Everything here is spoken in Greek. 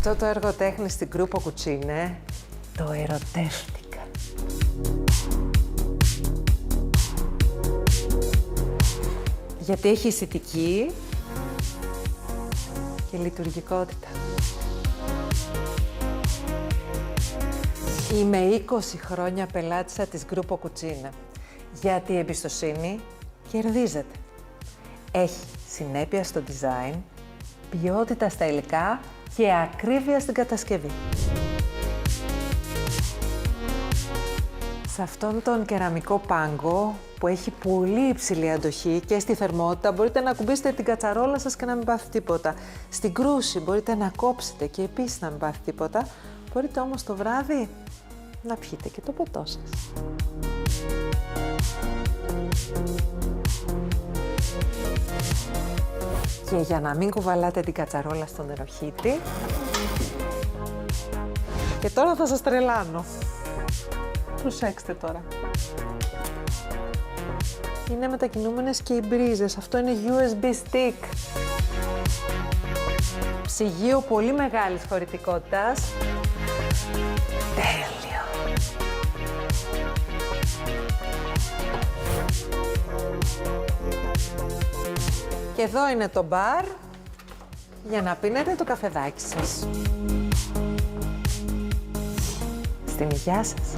Αυτό το έργο τέχνης στην Γκρούπο Κουτσίνε το ερωτεύτηκα. Γιατί έχει αισθητική και λειτουργικότητα. Είμαι 20 χρόνια πελάτησα της Γκρούπο Κουτσίνε, γιατί η εμπιστοσύνη κερδίζεται. Έχει συνέπεια στο design, ποιότητα στα υλικά και ακρίβεια στην κατασκευή. Σε αυτόν τον κεραμικό πάγκο που έχει πολύ υψηλή αντοχή και στη θερμότητα μπορείτε να ακουμπήσετε την κατσαρόλα σας και να μην πάθει τίποτα. Στην κρούση μπορείτε να κόψετε και επίσης να μην πάθει τίποτα. Μπορείτε όμως το βράδυ να πιείτε και το ποτό σας. Και για να μην κουβαλάτε την κατσαρόλα στον νεροχύτη. Και τώρα θα σας τρελάνω. Προσέξτε τώρα. Είναι μετακινούμενες και οι μπρίζες. Αυτό είναι USB stick. Ψυγείο πολύ μεγάλης χωρητικότητας. Τέλειο. Και εδώ είναι το μπαρ για να πίνετε το καφεδάκι σας. Στην υγειά σας.